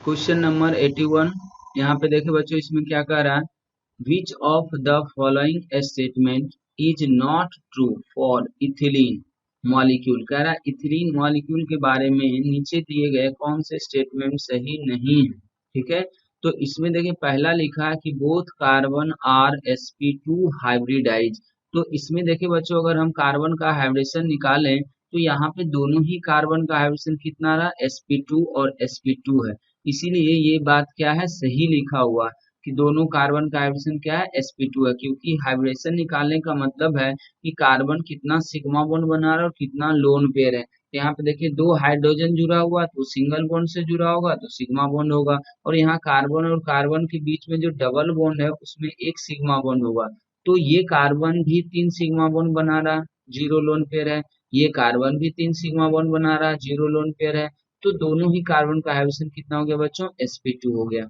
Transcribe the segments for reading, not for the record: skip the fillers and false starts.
Question number 81। यहाँ पे देखे बच्चों, इसमें क्या कह रहा है, विच of the following statement is not true for ethylene molecule. कह रहा है इथिलीन मॉलिक्यूल के बारे में नीचे दिए गए कौन से स्टेटमेंट सही नहीं है। ठीक है, तो इसमें देखिए पहला लिखा है कि both carbon are sp2 hybridise. तो इसमें देखिए बच्चों, अगर हम कार्बन का हाइब्रिडेशन निकालें तो यहाँ पे दोनों ही कार्बन का हाइब्रिडेशन कितना रहा, sp2 और sp2 है। इसीलिए ये बात क्या है, सही लिखा हुआ कि दोनों कार्बन का हाइब्रिडेशन क्या है, sp2 है। क्योंकि हाइब्रिडेशन निकालने का मतलब है कि कार्बन कितना सिग्मा बॉन्ड बना रहा है और कितना लोन पेयर है। यहाँ पे देखिए दो हाइड्रोजन जुड़ा हुआ तो सिंगल बॉन्ड से जुड़ा होगा तो सिग्मा बॉन्ड होगा, और यहाँ कार्बन और कार्बन के बीच में जो डबल बॉन्ड है उसमें एक सिग्मा बॉन्ड होगा। तो ये कार्बन भी 3 सिग्मा बॉन्ड बना रहा, जीरो लोन पेयर है। ये कार्बन भी 3 सिग्मा बॉन्ड बना रहा, जीरो लोन पेयर है। तो दोनों ही कार्बन का हाइब्रिडेशन कितना हो गया बच्चों, sp2 हो गया।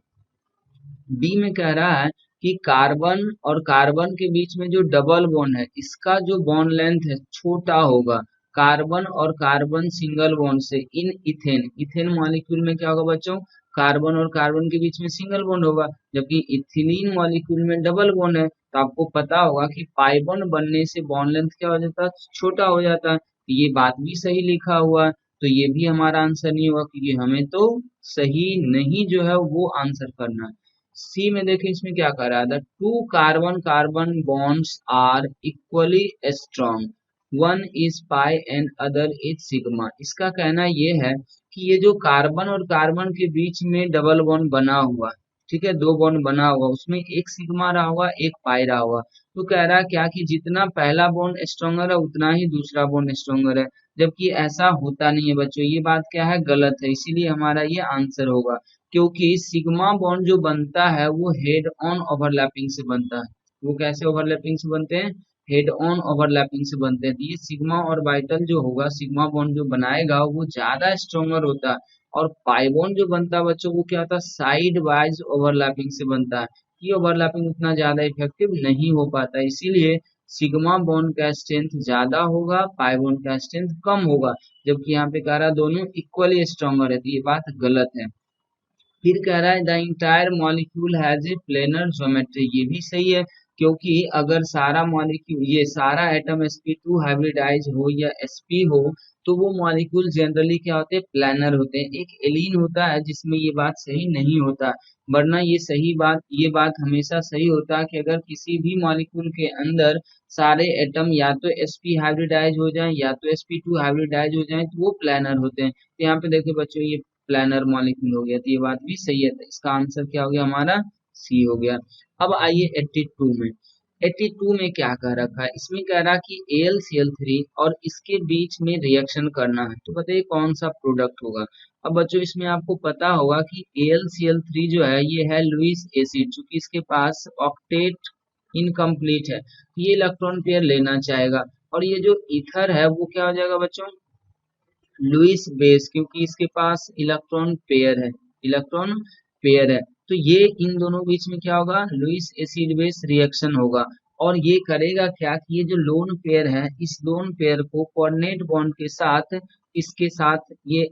बी में कह रहा है कि कार्बन और कार्बन के बीच में जो डबल बॉन्ड है इसका जो बॉन्ड लेंथ है छोटा होगा कार्बन और कार्बन सिंगल बॉन्ड से। इन इथेन, इथेन मॉलिक्यूल में क्या होगा बच्चों, कार्बन और कार्बन के बीच में सिंगल बॉन्ड होगा, जबकि इथिलीन मॉलिक्यूल में डबल बॉन्ड है। तो आपको पता होगा कि पाई बॉन्ड बनने से बॉन्ड लेंथ क्या हो जाता है, छोटा हो जाता है। तो ये बात भी सही लिखा हुआ है, तो ये भी हमारा आंसर नहीं होगा, क्योंकि हमें तो सही नहीं जो है वो आंसर करना है। सी में देखें, इसमें क्या कर रहा है, the two carbon carbon bonds are equally strong, one is pi and other is sigma. इसका कहना ये है कि ये जो कार्बन और कार्बन के बीच में डबल बॉन्ड बना हुआ, ठीक है, दो बॉन्ड बना हुआ, उसमें एक सिग्मा रहा होगा एक पाई रहा होगा। तो कह रहा है क्या कि जितना पहला बॉन्ड स्ट्रॉन्गर है उतना ही दूसरा बॉन्ड स्ट्रॉन्गर है, जबकि ऐसा होता नहीं है बच्चों। ये बात क्या है, गलत है, इसीलिए हमारा ये आंसर होगा। क्योंकि सिग्मा बॉन्ड जो बनता है वो हेड ऑन ओवरलैपिंग से बनता है। वो कैसे ओवरलैपिंग से बनते हैं, हेड ऑन ओवरलैपिंग से बनते हैं। तो ये सिग्मा ऑर्बिटल जो होगा, सिग्मा बॉन्ड जो बनाएगा वो ज्यादा स्ट्रॉन्गर होता है। और पाई बॉन्ड जो बनता है बच्चों, वो क्या होता है, साइड वाइज ओवरलैपिंग से बनता है। ये ओवरलैपिंग उतना ज्यादा इफेक्टिव नहीं हो पाता, इसीलिए सिग्मा बॉन्ड का स्ट्रेंथ ज्यादा होगा, पाई बॉन्ड का स्ट्रेंथ कम होगा। जबकि यहाँ पे कह रहा है दोनों इक्वली स्ट्रॉन्गर है, तो ये बात गलत है। फिर कह रहा है the entire molecule has a planar geometry. ये भी सही है, क्योंकि अगर सारा मॉलिक्यूल, ये सारा एटम sp2 हाइब्रिडाइज हो या sp हो, तो वो मॉलिक्यूल जनरली क्या होते हैं, प्लानर होते हैं। एक एलीन होता है जिसमें ये बात सही नहीं होता, वरना ये सही बात, ये बात हमेशा सही होता है कि अगर किसी भी मॉलिक्यूल के अंदर सारे एटम या तो sp हाइब्रिडाइज हो जाएं या तो sp2 हाइब्रिडाइज हो जाएं तो वो प्लानर होते हैं। तो यहाँ पे देखिए बच्चों, ये प्लानर मॉलिक्यूल हो गया, तो ये बात भी सही है। तो इसका आंसर क्या हो गया हमारा, सी हो गया। अब आइए 82 में। 82 में क्या कह रखा है, इसमें कह रहा कि AlCl3 और इसके बीच में रिएक्शन करना है, तो बताइए कौन सा प्रोडक्ट होगा। अब बच्चों इसमें आपको पता होगा कि AlCl3 जो है ये है लुईस एसिड, चूंकि इसके पास ऑक्टेट इनकम्प्लीट है, तो ये इलेक्ट्रॉन पेयर लेना चाहेगा। और ये जो ईथर है वो क्या हो जाएगा बच्चों, लुईस बेस, क्योंकि इसके पास इलेक्ट्रॉन पेयर है, इलेक्ट्रॉन पेयर है। तो ये इन दोनों बीच में क्या होगा, लुईस एसिड बेस रिएक्शन होगा। और ये करेगा क्या कि ये जो लोन पेयर है, इस लोन पेयर को कोऑर्डिनेट बॉन्ड के साथ, इसके साथ ये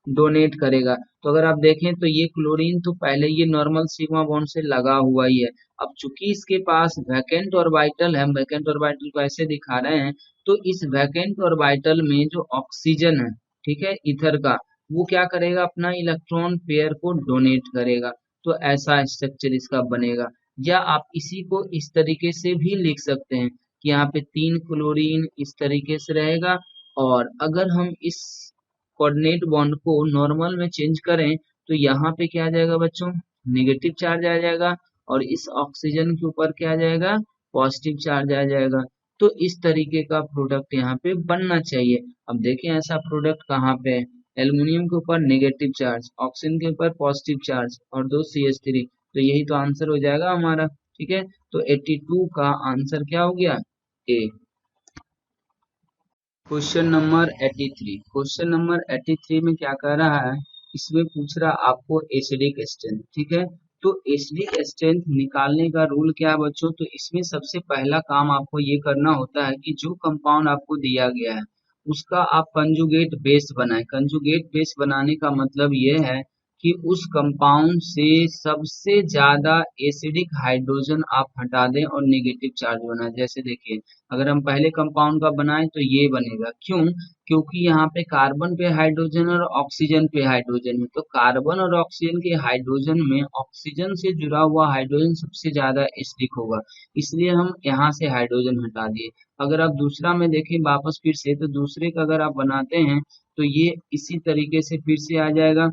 डोनेट करेगा। तो अगर आप देखें तो ये क्लोरीन तो पहले ये नॉर्मल सिग्मा बॉन्ड से लगा हुआ ही है। अब चूंकि इसके पास वैकेंट ऑर्बिटल है, हम वैकेंट ऑर्बिटल को ऐसे दिखा रहे हैं, तो इस वैकेंट ऑर्बिटल में जो ऑक्सीजन है, ठीक है, ईथर का, वो क्या करेगा, अपना इलेक्ट्रॉन पेयर को डोनेट करेगा। तो ऐसा स्ट्रक्चर इसका बनेगा। या आप इसी को इस तरीके से भी लिख सकते हैं कि यहाँ पे 3 क्लोरीन इस तरीके से रहेगा, और अगर हम इस कोऑर्डिनेट बॉन्ड को नॉर्मल में चेंज करें तो यहाँ पे क्या आ जाएगा बच्चों, नेगेटिव चार्ज आ जाएगा, और इस ऑक्सीजन के ऊपर क्या आ जाएगा, पॉजिटिव चार्ज आ जाएगा। तो इस तरीके का प्रोडक्ट यहाँ पे बनना चाहिए। अब देखें ऐसा प्रोडक्ट कहाँ पे है, एल्युमिनियम के ऊपर नेगेटिव चार्ज, ऑक्सीजन के ऊपर पॉजिटिव चार्ज और दो CH3, तो यही तो आंसर हो जाएगा हमारा। ठीक है, तो 82 का आंसर क्या हो गया, A. Question number 83। Question number 83 में क्या कह रहा है, इसमें पूछ रहा आपको एसिडिक स्ट्रेंथ। ठीक है, तो एसिडिक स्ट्रेंथ निकालने का रूल क्या है बच्चों, तो इसमें सबसे पहला काम आपको ये करना होता है कि जो कंपाउंड आपको दिया गया है उसका आप कंजुगेट बेस बनाएं। कंजुगेट बेस बनाने का मतलब ये है कि उस कंपाउंड से सबसे ज्यादा एसिडिक हाइड्रोजन आप हटा दें और नेगेटिव चार्ज बनाए। जैसे देखिए, अगर हम पहले कंपाउंड का बनाएं तो ये बनेगा। क्यों? क्योंकि यहाँ पे कार्बन पे हाइड्रोजन और ऑक्सीजन पे हाइड्रोजन है, तो कार्बन और ऑक्सीजन के हाइड्रोजन में ऑक्सीजन से जुड़ा हुआ हाइड्रोजन सबसे ज्यादा एसिडिक होगा, इसलिए हम यहाँ से हाइड्रोजन हटा दिए। अगर आप दूसरा में देखें वापस फिर से, तो दूसरे का अगर आप बनाते हैं तो ये इसी तरीके से फिर से आ जाएगा।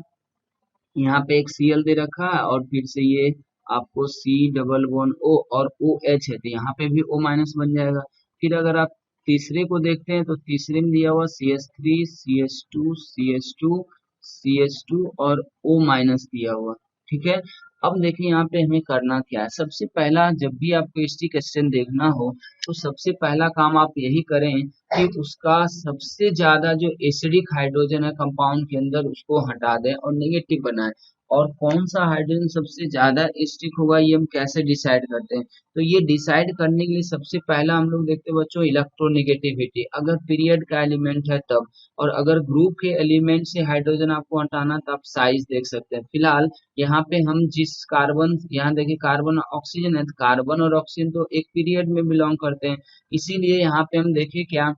यहाँ पे एक Cl दे रखा है और फिर से ये आपको C डबल वन O और OH है, तो यहाँ पे भी O माइनस बन जाएगा। फिर अगर आप तीसरे को देखते हैं तो तीसरे में दिया हुआ CH3 CH2 CH2 CH2 और O माइनस दिया हुआ। ठीक है, अब देखिए यहाँ पे हमें करना क्या है। सबसे पहला, जब भी आपको एसिटिक एसिड देखना हो तो सबसे पहला काम आप यही करें कि उसका सबसे ज्यादा जो एसिडिक हाइड्रोजन है कंपाउंड के अंदर उसको हटा दें और नेगेटिव बनाएं। और कौन सा हाइड्रोजन सबसे ज्यादा एसिडिक होगा ये हम कैसे डिसाइड करते हैं? तो ये डिसाइड करने के लिए सबसे पहला हम लोग देखते हैं बच्चों इलेक्ट्रोनेगेटिविटी, अगर पीरियड का एलिमेंट है तब। और अगर ग्रुप के एलिमेंट से हाइड्रोजन आपको हटाना तो आप साइज देख सकते हैं। फिलहाल यहाँ पे हम जिस कार्बन, यहाँ देखिए कार्बन ऑक्सीजन है, तो कार्बन और ऑक्सीजन तो एक पीरियड में बिलोंग करते हैं, इसीलिए यहाँ पे हम देखें क्या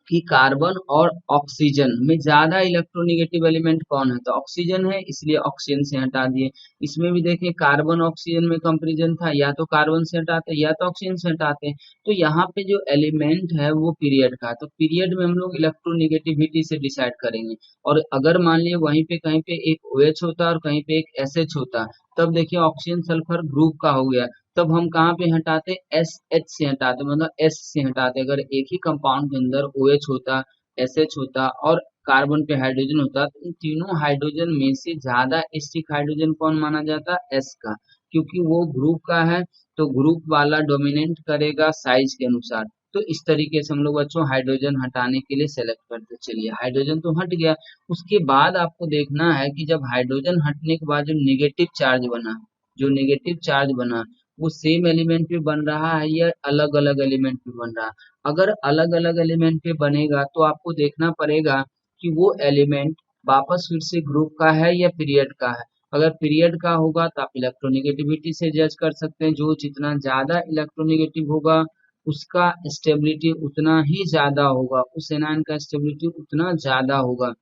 कि कार्बन और ऑक्सीजन में ज्यादा इलेक्ट्रोनेगेटिव एलिमेंट कौन है, तो ऑक्सीजन है, इसलिए ऑक्सीजन से हटा दिए। इसमें भी देखें कार्बन ऑक्सीजन में कंपेरिजन था, या तो कार्बन से हटाते या तो ऑक्सीजन से हटाते। तो यहाँ पे जो एलिमेंट है वो पीरियड का है, तो पीरियड में हम लोग इलेक्ट्रोनेगेटिविटी से डिसाइड करेंगे। और अगर मान लिया वहीं पे कहीं पे एक OH होता और कहीं पे एक SH होता, तब देखिए ऑक्सीजन सल्फर ग्रुप का हो गया, तब हम कहाँ पे हटाते? SH से हटाते, मतलब S से हटाते। अगर एक ही कंपाउंड के अंदर OH होता, SH होता और कार्बन पे हाइड्रोजन होता, तो इन तीनों हाइड्रोजन में से ज्यादा एसिडिक हाइड्रोजन कौन माना जाता? S का, क्योंकि वो ग्रुप का है, तो ग्रुप वाला डोमिनेट करेगा साइज के अनुसार। तो इस तरीके से हम लोग बच्चों हाइड्रोजन हटाने के लिए सेलेक्ट करते। चलिए हाइड्रोजन तो हट गया, उसके बाद आपको देखना है कि जब हाइड्रोजन हटने के बाद जो नेगेटिव चार्ज बना, जो नेगेटिव चार्ज बना वो सेम एलिमेंट पे बन रहा है या अलग अलग एलिमेंट पे बन रहा है। अगर अलग अलग एलिमेंट पे बनेगा तो आपको देखना पड़ेगा कि वो एलिमेंट वापस फिर से ग्रुप का है या पीरियड का है। अगर पीरियड का होगा तो आप इलेक्ट्रोनेगेटिविटी से जज कर सकते हैं, जो जितना ज्यादा इलेक्ट्रोनेगेटिव होगा उसका स्टेबिलिटी उतना ही ज्यादा होगा, उस एनायन का स्टेबिलिटी उतना ज्यादा होगा।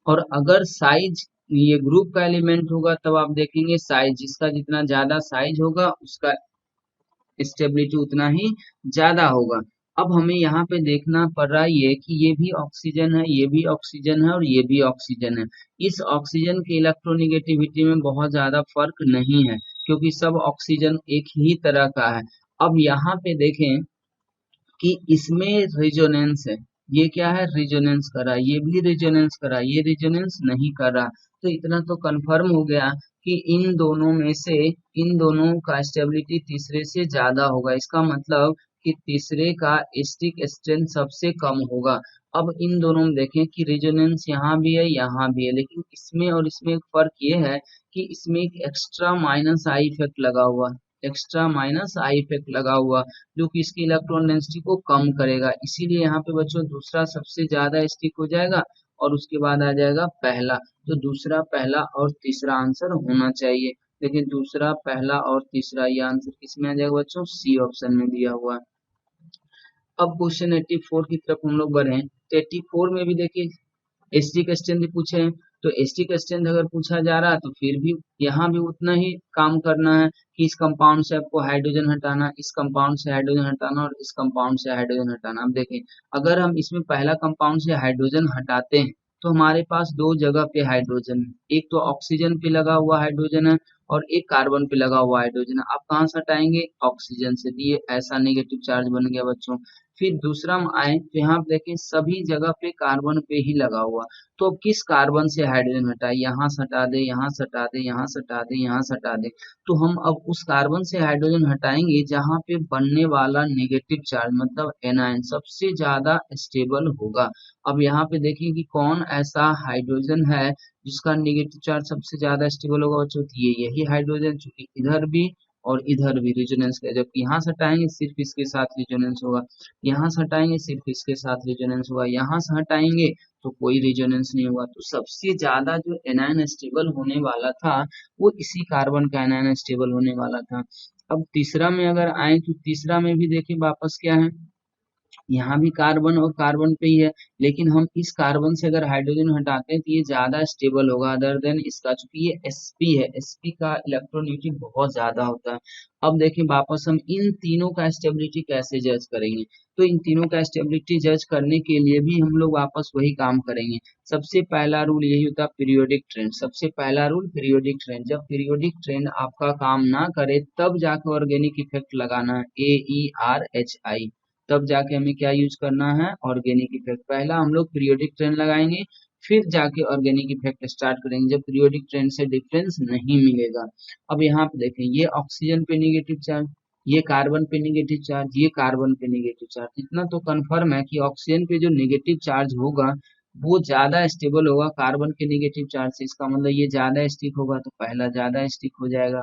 और अगर साइज ये ग्रुप का एलिमेंट होगा तब आप देखेंगे साइज, जिसका जितना ज्यादा साइज होगा उसका स्टेबिलिटी उतना ही ज्यादा होगा। अब हमें यहाँ पे देखना पड़ रहा है ये कि ये भी ऑक्सीजन है, ये भी ऑक्सीजन है और ये भी ऑक्सीजन है। इस ऑक्सीजन की इलेक्ट्रोनेगेटिविटी में बहुत ज्यादा फर्क नहीं है, क्योंकि सब ऑक्सीजन एक ही तरह का है। अब यहाँ पे देखें कि इसमें रेजोनेंस है, ये क्या है? रेजोनेंस कर रहा है, ये भी रेजोनेंस कर रहा है, ये रेजोनेंस नहीं कर रहा। तो इतना तो कंफर्म हो गया कि इन दोनों में से इन दोनों का स्टेबिलिटी तीसरे से ज्यादा होगा, इसका मतलब कि तीसरे का एसिटिक स्ट्रेंथ सबसे कम होगा। अब इन दोनों में देखें कि रेजोनेंस यहाँ भी है यहाँ भी है, लेकिन इसमें और इसमें एक फर्क ये है कि इसमें एक एक्स्ट्रा माइनस आई इफेक्ट लगा हुआ, एक्स्ट्रा माइनस आई इफेक्ट लगा हुआ, जो कि इसकी इलेक्ट्रॉन डेंसिटी को कम करेगा। इसीलिए यहाँ पे बच्चों दूसरा सबसे ज्यादा स्टिक हो जाएगा और उसके बाद आ जाएगा पहला। तो दूसरा, पहला और तीसरा आंसर होना चाहिए। लेकिन दूसरा, पहला और तीसरा ये आंसर किसमें आ जाएगा बच्चों? सी ऑप्शन में दिया हुआ है। अब क्वेश्चन 84 की तरफ हम लोग बढ़े, तो 84 में भी देखिए एसिटिक स्ट्रेंथ पूछे हैं, तो एसिटिक स्ट्रेंथ अगर पूछा जा रहा है तो फिर भी यहाँ भी उतना ही काम करना है कि इस कंपाउंड से आपको हाइड्रोजन हटाना, इस कंपाउंड से हाइड्रोजन हटाना और इस कंपाउंड से हाइड्रोजन हटाना। अब देखें, अगर हम इसमें पहला कंपाउंड से हाइड्रोजन हटाते हैं तो हमारे पास दो जगह पे हाइड्रोजन है, एक तो ऑक्सीजन पे लगा हुआ हाइड्रोजन है और एक कार्बन पे लगा हुआ हाइड्रोजन है। आप कहाँ से हटाएंगे? ऑक्सीजन से। दिए ऐसा नेगेटिव चार्ज बन गया बच्चों। फिर दूसरा में आए तो यहाँ पे देखें सभी जगह पे कार्बन पे ही लगा हुआ, तो अब किस कार्बन से हाइड्रोजन हटाए? यहाँ से हटा दे, यहाँ से हटा दे, यहाँ से हटा दे, यहाँ से हटा दे। तो हम अब उस कार्बन से हाइड्रोजन हटाएंगे जहाँ पे बनने वाला नेगेटिव चार्ज मतलब एनायन सबसे ज्यादा स्टेबल होगा। अब यहाँ पे देखिए कि कौन ऐसा हाइड्रोजन है जिसका नेगेटिव चार्ज सबसे ज्यादा स्टेबल होगा बच्चों, तो ये यही हाइड्रोजन, चूंकि इधर भी और इधर भी रेजोनेंस का, जबकि यहाँ से हटाएंगे सिर्फ इसके साथ रेजोनेंस होगा, यहाँ से हटाएंगे सिर्फ इसके साथ रेजोनेंस होगा, यहाँ से हटाएंगे तो कोई रेजोनेंस नहीं हुआ। तो सबसे ज्यादा जो एनायन स्टेबल होने वाला था वो इसी कार्बन का एनायन स्टेबल होने वाला था। अब तीसरा में अगर आए तो तीसरा में भी देखिए वापस क्या है, यहाँ भी कार्बन और कार्बन पे ही है, लेकिन हम इस कार्बन से अगर हाइड्रोजन हटाते हैं तो ये ज्यादा स्टेबल होगा अदर देन इसका, चूंकि ये sp है, sp का इलेक्ट्रोनेगेटिव बहुत ज्यादा होता है। अब देखें वापस हम इन तीनों का स्टेबिलिटी कैसे जज करेंगे, तो इन तीनों का स्टेबिलिटी जज करने के लिए भी हम लोग वापस वही काम करेंगे। सबसे पहला रूल यही होता है पीरियोडिक ट्रेंड, सबसे पहला रूल पीरियोडिक ट्रेंड। जब पीरियोडिक ट्रेंड आपका काम ना करे तब जाके ऑर्गेनिक इफेक्ट लगाना है, AERHI, तब जाके हमें क्या यूज करना है, ऑर्गेनिक इफेक्ट। पहला हम लोग पीरियोडिक ट्रेंड लगाएंगे, फिर जाके ऑर्गेनिक इफेक्ट स्टार्ट करेंगे जब पीरियोडिक ट्रेंड से डिफरेंस नहीं मिलेगा। अब यहाँ पे देखें, ये ऑक्सीजन पे निगेटिव चार्ज, ये कार्बन पे निगेटिव चार्ज, ये कार्बन पे निगेटिव चार्ज। इतना तो कंफर्म है कि ऑक्सीजन पे जो निगेटिव चार्ज होगा वो ज्यादा स्टेबल होगा कार्बन के निगेटिव चार्ज से, इसका मतलब ये ज्यादा स्टिक होगा, तो पहला ज्यादा स्टिक हो जाएगा।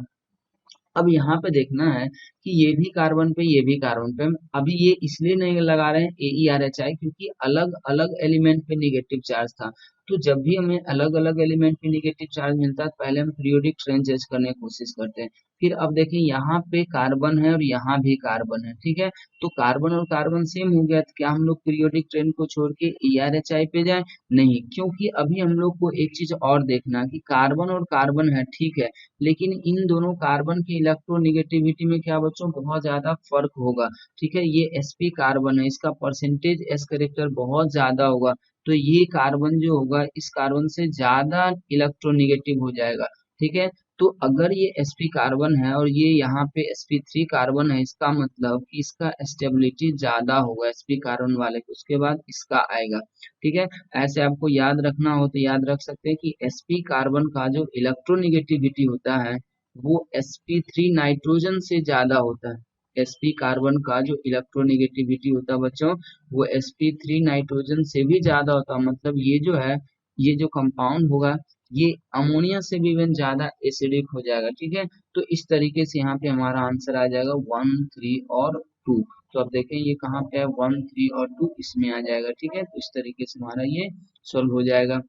अब यहाँ पे देखना है कि ये भी कार्बन पे ये भी कार्बन पे, अभी ये इसलिए नहीं लगा रहे हैं AERHI क्योंकि अलग अलग एलिमेंट पे निगेटिव चार्ज था। तो जब भी हमें अलग अलग एलिमेंट पे निगेटिव चार्ज मिलता है पहले हम पीरियोडिक ट्रेंड जज करने की कोशिश करते हैं। फिर अब देखें यहाँ पे कार्बन है और यहाँ भी कार्बन है, ठीक है, तो कार्बन और कार्बन सेम हो गया, तो क्या हम लोग पीरियोडिक ट्रेंड को छोड़ के ERHI पे जाए? नहीं, क्योंकि अभी हम लोग को एक चीज और देखना कि कार्बन और कार्बन है, ठीक है, लेकिन इन दोनों कार्बन की इलेक्ट्रोनेगेटिविटी में क्या बच्चों बहुत ज्यादा फर्क होगा। ठीक है, ये sp कार्बन है, इसका परसेंटेज s करेक्टर बहुत ज्यादा होगा, तो ये कार्बन जो होगा इस कार्बन से ज्यादा इलेक्ट्रोनेगेटिव हो जाएगा। ठीक है, तो अगर ये sp कार्बन है और ये यहाँ पे sp3 कार्बन है, इसका मतलब कि इसका स्टेबिलिटी ज्यादा होगा sp कार्बन वाले को, उसके बाद इसका आएगा। ठीक है, ऐसे आपको याद रखना हो तो याद रख सकते हैं कि sp कार्बन का जो इलेक्ट्रोनेगेटिविटी होता है वो sp3 नाइट्रोजन से ज्यादा होता है। sp कार्बन का जो इलेक्ट्रोनेगेटिविटी होता है बच्चों वो sp3 नाइट्रोजन से भी ज्यादा होता है, मतलब ये जो है, ये जो कंपाउंड होगा ये अमोनिया से भी इवन ज्यादा एसिडिक हो जाएगा। ठीक है, तो इस तरीके से यहाँ पे हमारा आंसर आ जाएगा 1, 3 और 2। तो अब देखें ये कहाँ पे है, 1, 3 और 2 इसमें आ जाएगा। ठीक है, तो इस तरीके से हमारा ये सॉल्व हो जाएगा।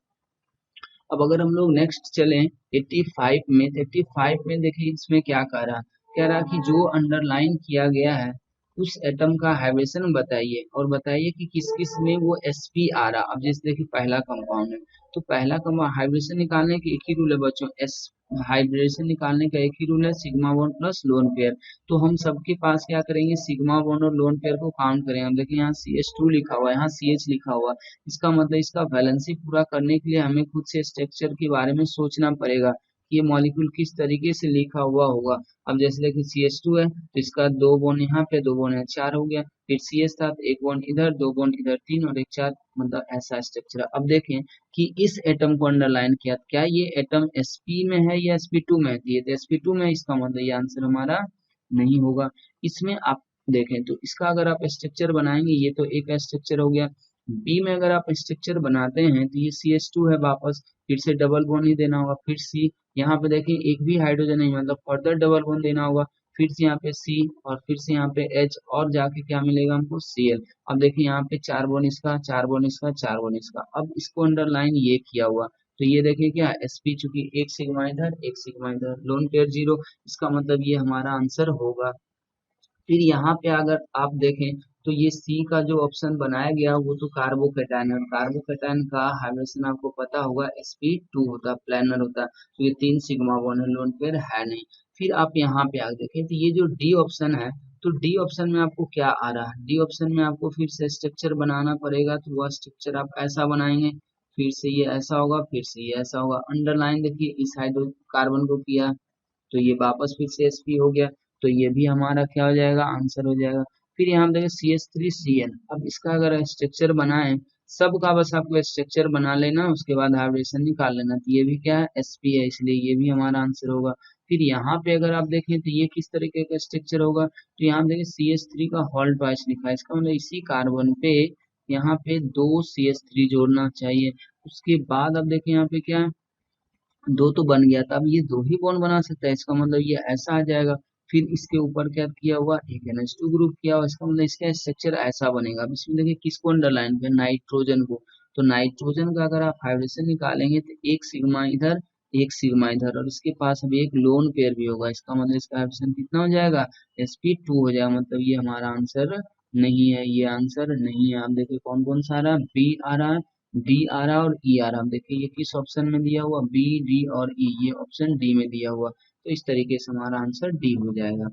अब अगर हम लोग नेक्स्ट चलें 85 में, 85 में देखिए इसमें क्या कह रहा कि जो अंडरलाइन किया गया है उस एटम का हाइब्रिडेशन बताइए और बताइए कि किस किस में वो sp आ रहा। अब जैसे देखिए पहला कंपाउंड है, तो पहला कंपाउंड हाइब्रिडेशन निकालने के एक ही रूल है बच्चों, एस हाइब्रिडेशन निकालने का एक ही रूल है, sigma bond plus lone pair. तो हम सबके पास क्या करेंगे, सिग्मा बॉन्ड और लोन पेयर को काउंट करेंगे। हम देखिए यहाँ CH2 लिखा हुआ है, यहाँ CH लिखा हुआ है, इसका मतलब इसका वैलेंसी पूरा करने के लिए हमें खुद से स्ट्रक्चर के बारे में सोचना पड़ेगा कि ये मॉलिक्यूल किस तरीके से लिखा हुआ होगा। अब जैसे देखिए CH2 है तो इसका 2 बॉन्ड यहाँ पे, 2 बॉन्ड यहाँ, 4 हो गया। फिर CH था तो 1 बॉन्ड इधर, 2 बॉन्ड इधर, 3 और 1 4, मतलब ऐसा स्ट्रक्चर। अब देखें कि इस एटम को अंडरलाइन किया, क्या ये एटम sp में है या sp2 में है, ये तो sp2 में है, इसका मतलब ये आंसर हमारा नहीं होगा। इसमें आप देखें तो इसका अगर आप स्ट्रक्चर बनाएंगे, ये तो एक स्ट्रक्चर हो गया। बी में अगर आप स्ट्रक्चर बनाते हैं तो ये CH2 है वापस, फिर से डबल बॉन्ड ही देना होगा, फिर C, यहाँ पे देखें एक भी हाइड्रोजन नहीं, मतलब फर्दर डबल बॉन्ड देना होगा, फिर से यहाँ पे C और फिर से यहाँ पे H और जाके क्या मिलेगा हमको, Cl। अब देखिए यहाँ पे 4 बॉन्ड इसका, 4 बॉन्ड इसका, 4 बॉन्ड इसका। अब इसको अंडरलाइन ये किया हुआ, तो ये देखिए क्या sp, चूंकि एक सिग्मा इधर एक सिग्मा इधर, लोन पेयर 0, इसका मतलब ये हमारा आंसर होगा। फिर यहाँ पे अगर आप देखें तो ये सी का जो ऑप्शन बनाया गया वो तो कार्बोकेटायन है, और कार्बोकेटायन का हाइब्रिडेशन आपको पता होगा sp2 होता है, प्लेनर होता है, तो ये 3 सिग्मा बॉन्ड है, लोन पेयर है नहीं। फिर आप यहाँ पे आगे देखें तो ये जो डी ऑप्शन है, तो डी ऑप्शन में आपको क्या आ रहा है, डी ऑप्शन में आपको फिर से स्ट्रक्चर बनाना पड़ेगा, तो वह स्ट्रक्चर आप ऐसा बनाएंगे, फिर से ये ऐसा होगा, फिर से ये ऐसा होगा, अंडरलाइन देखिए इस हाइड्रोकार्बन को किया तो ये वापस फिर से sp हो गया, तो ये भी हमारा क्या हो जाएगा, आंसर हो जाएगा। फिर यहाँ देखिए CH3Cl, अब इसका अगर स्ट्रक्चर बनाए, सबका बस आपको स्ट्रक्चर बना लेना, उसके बाद हाइब्रिडेशन निकाल लेना, तो ये भी क्या है, sp है, इसलिए ये भी हमारा आंसर होगा। फिर यहाँ पे अगर आप देखें तो ये किस तरीके का स्ट्रक्चर होगा, तो यहाँ देखिए CH3 का हॉल ट्वाइस लिखा है, इसका मतलब इसी कार्बन पे यहाँ पे 2 CH3 जोड़ना चाहिए। उसके बाद अब देखिए यहाँ पे क्या है, 2 तो बन गया था, अब ये 2 ही बॉन्ड बना सकता है, इसका मतलब ये ऐसा आ जाएगा। फिर इसके ऊपर क्या किया हुआ, एक NH2 ग्रुप किया हुआ, इसका मतलब इसका स्ट्रक्चर ऐसा बनेगा। अब इसमें देखिए किसको अंडरलाइन किया, नाइट्रोजन को, तो नाइट्रोजन का अगर आप हाइब्रिडेशन निकालेंगे तो एक सिग्मा इधर एक सिग्मा इधर, और इसके पास अभी एक लोन पेयर भी होगा, इसका मतलब इसका हाइब्रिडेशन कितना हो जाएगा, sp2 हो जाएगा। मतलब ये हमारा आंसर नहीं है, ये आंसर नहीं है। आप देखिए कौन कौन सा आ रहा है, बी आ रहा है, डी आ रहा है और ई आ रहा है। आप देखिए ये किस ऑप्शन में दिया हुआ, बी डी और ई, ये ऑप्शन डी में दिया हुआ, तो इस तरीके से हमारा आंसर डी हो जाएगा।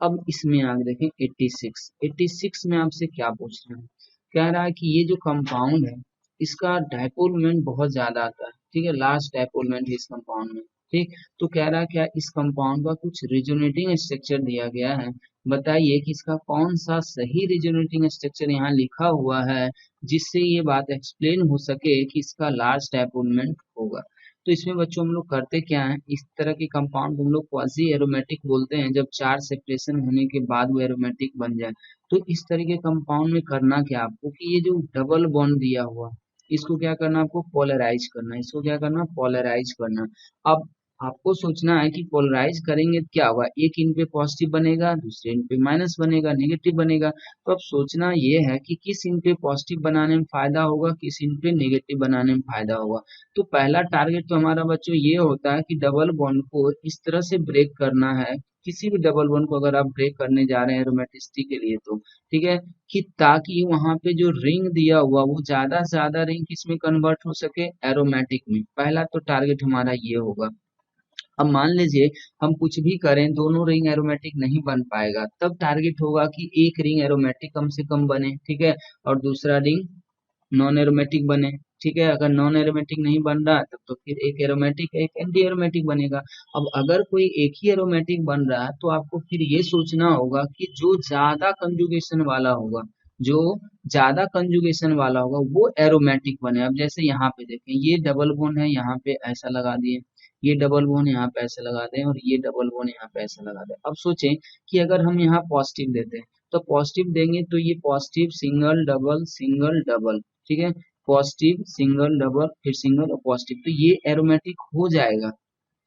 अब इसमें आगे देखें 86, 86 में आपसे क्या पूछ रहे हैं, कह रहा है कि ये जो कंपाउंड है इसका डायपोल मोमेंट बहुत ज्यादा आता है, ठीक है, लास्ट डायपोल मोमेंट है इस कंपाउंड में, ठीक। तो कह रहा है क्या इस कंपाउंड का कुछ रिजोनेटिंग स्ट्रक्चर दिया गया है, बताइए कि इसका कौन सा सही रिजोनेटिंग स्ट्रक्चर यहाँ लिखा हुआ है जिससे ये बात एक्सप्लेन हो सके कि इसका लार्ज डायपोल मोमेंट होगा। तो इसमें बच्चों हम लोग करते क्या है, इस तरह के कंपाउंड हम लोग क्वाजी एरोमेटिक बोलते हैं, जब चार सेपरेशन होने के बाद वो एरोमेटिक बन जाए। तो इस तरह के कंपाउंड में करना क्या आपको कि ये जो डबल बॉन्ड दिया हुआ इसको क्या करना, आपको पोलराइज करना, इसको क्या करना, पोलराइज करना। अब आपको सोचना है कि पोलराइज करेंगे तो क्या होगा, एक इन पे पॉजिटिव बनेगा, दूसरे इन पे माइनस बनेगा, नेगेटिव बनेगा। तो अब सोचना ये है कि किस इन पे पॉजिटिव बनाने में फायदा होगा, किस इन पे नेगेटिव बनाने में फायदा होगा। तो पहला टारगेट तो हमारा बच्चों ये होता है कि डबल बॉन्ड को इस तरह से ब्रेक करना है, किसी भी डबल बॉन्ड को अगर आप ब्रेक करने जा रहे हैं एरोमेटिसिटी के लिए तो, ठीक है, कि ताकि वहां पे जो रिंग दिया हुआ वो ज्यादा से ज्यादा रिंग किसमें कन्वर्ट हो सके, एरोमेटिक में। पहला तो टारगेट हमारा ये होगा। अब मान लीजिए हम कुछ भी करें दोनों रिंग एरोमेटिक नहीं बन पाएगा, तब टारगेट होगा कि एक रिंग एरोमेटिक कम से कम बने, ठीक है, और दूसरा रिंग नॉन एरोमेटिक बने, ठीक है। अगर नॉन एरोमेटिक नहीं बन रहा तब तो फिर एक एरोमेटिक एक एंटी एरोमेटिक बनेगा। अब अगर कोई एक ही एरोमेटिक बन रहा है तो आपको फिर ये सोचना होगा कि जो ज्यादा कंजुगेशन वाला होगा, जो ज्यादा कंजुगेशन वाला होगा वो एरोमेटिक बने। अब जैसे यहाँ पे देखें ये डबल बोन है, यहाँ पे ऐसा लगा दिए, ये डबल बोन यहाँ पे ऐसे लगा दें और ये डबल बोन यहाँ पे ऐसे लगा दें। अब सोचें कि अगर हम यहाँ पॉजिटिव देते हैं तो पॉजिटिव देंगे तो ये पॉजिटिव सिंगल डबल, ठीक है, पॉजिटिव सिंगल डबल फिर सिंगल और पॉजिटिव, तो ये एरोमेटिक हो जाएगा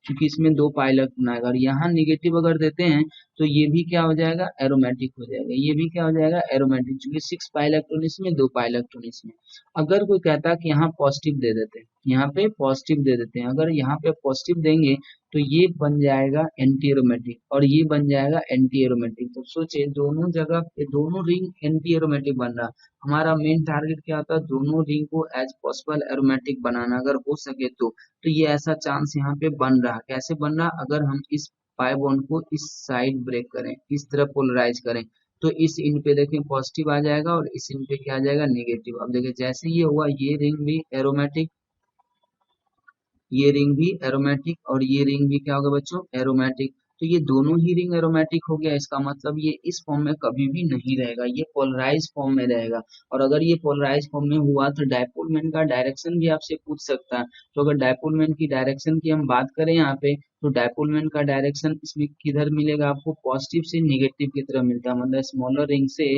क्योंकि इसमें दो पाई इलेक्ट्रॉन आएगा। और यहाँ निगेटिव अगर देते हैं तो ये भी क्या हो जाएगा, एरोमेटिक हो जाएगा, ये भी क्या हो जाएगा, एरोमेटिक, क्योंकि 6 पाई इलेक्ट्रॉन इसमें 2 पाई इलेक्ट्रॉन इसमें। अगर कोई कहता है कि यहाँ पॉजिटिव दे देते हैं, यहाँ पे पॉजिटिव दे देते हैं, अगर यहाँ पे पॉजिटिव देंगे तो ये बन जाएगा एंटी एरोमेटिक और ये बन जाएगा एंटी एरोमेटिक। तो सोचिए दोनों जगह पे दोनों रिंग एंटी एरोमेटिक बन रहा। हमारा मेन टारगेट क्या होता है, दोनों रिंग को एज पॉसिबल एरोमेटिक बनाना, अगर हो सके तो ये ऐसा चांस यहाँ पे बन रहा। कैसे बन रहा, अगर हम इस पाई बॉन्ड को इस साइड ब्रेक करें, इस तरह पोलराइज करें, तो इस इन पे देखें पॉजिटिव आ जाएगा और इस इन पे क्या आ जाएगा, नेगेटिव। अब देखिए जैसे ये हुआ ये रिंग भी एरोमेटिक, ये रिंग भी एरोमेटिक और ये रिंग भी क्या होगा बच्चों, एरोमेटिक। तो ये दोनों ही रिंग एरोमेटिक हो गया, इसका मतलब ये इस फॉर्म में कभी भी नहीं रहेगा, ये पोलराइज फॉर्म में रहेगा। और अगर ये पोलराइज फॉर्म में हुआ तो डायपोल मोमेंट का डायरेक्शन भी आपसे पूछ सकता है। तो अगर डायपोल मोमेंट की डायरेक्शन की हम बात करें यहाँ पे, तो डायपोल मोमेंट का डायरेक्शन इसमें किधर मिलेगा आपको, पॉजिटिव से निगेटिव की तरफ मिलता है, मतलब स्मॉलर रिंग से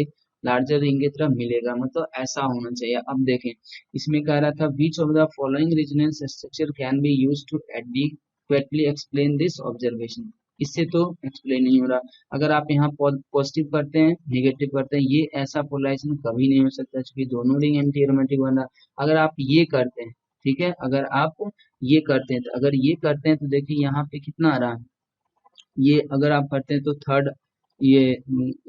लार्जर रिंग की तरफ मिलेगा, मतलब ऐसा होना चाहिए। अब देखें इसमें कह रहा था which of the following resonance structure can be use to adequately explain this observation. इससे तो एक्सप्लेन नहीं हो रहा। अगर आप यहाँ पॉजिटिव करते हैं निगेटिव करते हैं, ये ऐसा पोलराइजेशन कभी नहीं हो सकता क्योंकि दोनों रिंग एंटी एरोमेटिक बन रहा। अगर आप ये करते हैं, ठीक है, अगर आप ये करते हैं तो अगर ये करते हैं तो देखिए यहाँ पे कितना आ रहा है, ये अगर आप करते हैं तो थर्ड ये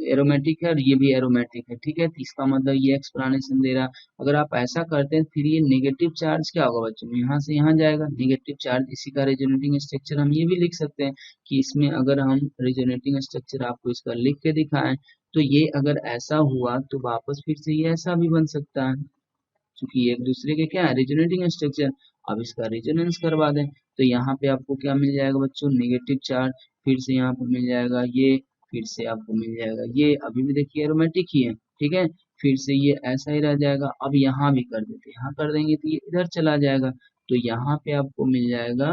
एरोमेटिक है और ये भी एरोमेटिक है, ठीक है, तो इसका मतलब ये एक्सप्लेनेशन दे रहा। अगर आप ऐसा करते हैं फिर ये नेगेटिव चार्ज क्या होगा बच्चों, यहाँ से यहाँ जाएगा नेगेटिव चार्ज, इसी का रेजोनेटिंग स्ट्रक्चर हम ये भी लिख सकते हैं कि इसमें अगर हम रेजोनेटिंग स्ट्रक्चर आपको इसका लिख के दिखाएं तो ये अगर ऐसा हुआ तो वापस फिर से ये ऐसा भी बन सकता है क्योंकि ये एक दूसरे के क्या है, रेजोनेटिंग स्ट्रक्चर। अब इसका रेजोनेंस करवा दें तो यहाँ पे आपको क्या मिल जाएगा बच्चों, नेगेटिव चार्ज, फिर से यहाँ पे मिल जाएगा ये, फिर से आपको मिल जाएगा ये, अभी भी देखिए एरोमेटिक ही है, ठीक है, फिर से ये ऐसा ही रह जाएगा। अब यहाँ भी कर देते, यहाँ कर देंगे तो ये इधर चला जाएगा, तो यहाँ पे आपको मिल जाएगा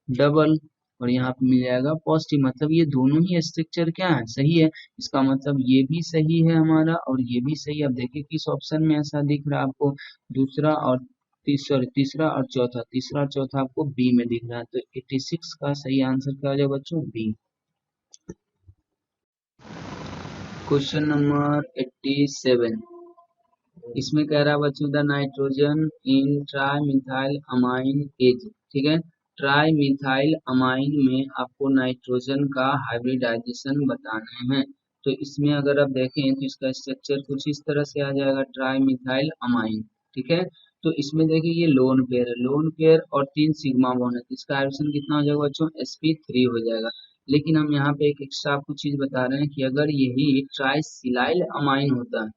डबल और यहाँ पे मिल जाएगा पॉजिटिव। मतलब ये दोनों ही स्ट्रक्चर क्या है, सही है। इसका मतलब ये भी सही है हमारा और ये भी सही है। अब देखिए किस ऑप्शन में ऐसा दिख रहा है आपको, दूसरा और तीसरा और चौथा, तीसरा और चौथा आपको बी में दिख रहा है। तो 86 का सही आंसर क्या हो जाएगा बच्चों, बी। क्वेश्चन नंबर 87, इसमें कह रहा है बच्चों the nitrogen in tri methyl amine is, ठीक है, ट्राई मिथाइल अमाइन में आपको नाइट्रोजन का हाइब्रिडाइजेशन बताना है। तो इसमें अगर आप देखें तो इसका स्ट्रक्चर कुछ इस तरह से आ जाएगा, ट्राई मिथाइल अमाइन, ठीक है। तो इसमें देखिए ये लोन पेयर है, लोन पेयर और 3 सिग्मा बॉन्ड है, तो इसका हाइड्रोजन कितना हो जाएगा बच्चों, sp3 हो जाएगा। लेकिन हम यहाँ पे एक एक्स्ट्रा आपको चीज बता रहे हैं कि अगर यही ट्राइसिलाइल अमाइन होता है,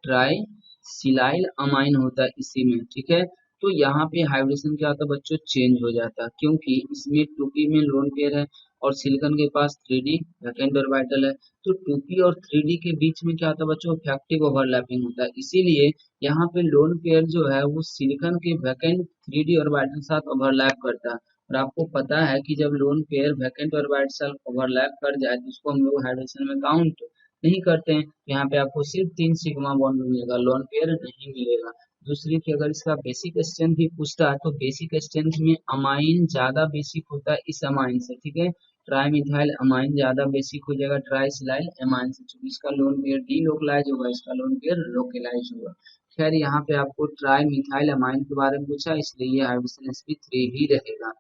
ट्राइसिलाइल अमाइन होता है इसी में, ठीक है, तो यहाँ पे हाइब्रिडेशन क्या होता है बच्चों, चेंज हो जाता है, क्योंकि इसमें 2p में लोन पेयर है और सिलिकॉन के पास 3d वैकेंट ऑर्बिटल है। तो 2p और 3d के बीच में क्या होता है बच्चों, इफेक्टिव ओवरलैपिंग होता है, इसीलिए यहाँ पे लोन पेयर जो है वो सिलिकॉन के वैकेंट 3d ऑर्बिटल के साथ ओवरलैप करता है। और आपको पता है कि जब lone pair vacant orbital overlap कर जाए तो उसको हम लोग हाइड्रोजन में काउंट नहीं करते हैं। यहाँ पे आपको सिर्फ 3 सिग्मा बॉन्ड मिलेगा, लोन पेयर नहीं मिलेगा। दूसरी कि अगर इसका बेसिक स्ट्रेंथ भी पूछता है तो बेसिक स्ट्रेंथ में अमाइन ज्यादा बेसिक होता है इस अमाइन से, ठीक है, ट्राई मिथाइल अमाइन ज्यादा बेसिक हो जाएगा ट्राइसिलाइल अमाइन से, चूंकि इसका लोन पेयर डी लोकलाइज होगा, इसका लोन पेयर लोकलाइज होगा। खैर यहाँ पे आपको ट्राई मिथाइल अमाइन के बारे में पूछा, इसलिए ये हाइड्रोजन sp3 ही रहेगा।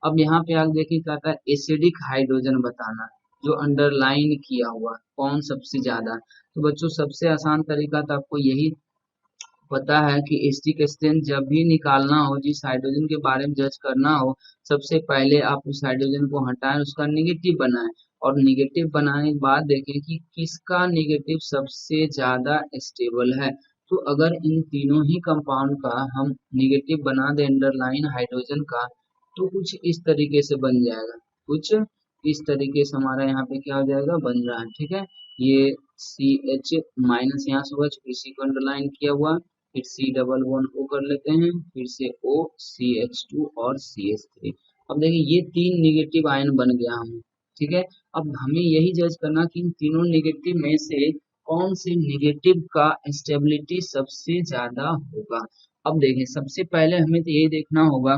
अब यहाँ पे आप देखिए क्या था, एसिडिक हाइड्रोजन बताना जो अंडरलाइन किया हुआ कौन सबसे ज्यादा। तो बच्चों सबसे आसान तरीका तो आपको यही पता है कि एसिडिक स्ट्रेंथ जब भी निकालना हो, जिस हाइड्रोजन के बारे में जज करना हो, सबसे पहले आप उस हाइड्रोजन को हटाएं, उसका निगेटिव बनाएं, और निगेटिव बनाने के बाद देखें कि किसका निगेटिव सबसे ज्यादा स्टेबल है। तो अगर इन तीनों ही कंपाउंड का हम निगेटिव बना दें अंडरलाइन हाइड्रोजन का, तो कुछ इस तरीके से बन जाएगा, कुछ इस तरीके से हमारा यहाँ पे क्या हो जाएगा, बन रहा है, ठीक है। ये सी एच माइनस यहाँ से होगा चूंकि सी को अंडरलाइन किया हुआ, फिर सी डबल वन ओ कर लेते हैं, फिर से ओ सी एच टू और सी एच थ्री। अब देखिए ये 3 निगेटिव आयन बन गया हमें, ठीक है। अब हमें यही जज करना कि इन तीनों निगेटिव में से कौन से निगेटिव का स्टेबिलिटी सबसे ज्यादा होगा। अब देखें सबसे पहले हमें तो यही देखना होगा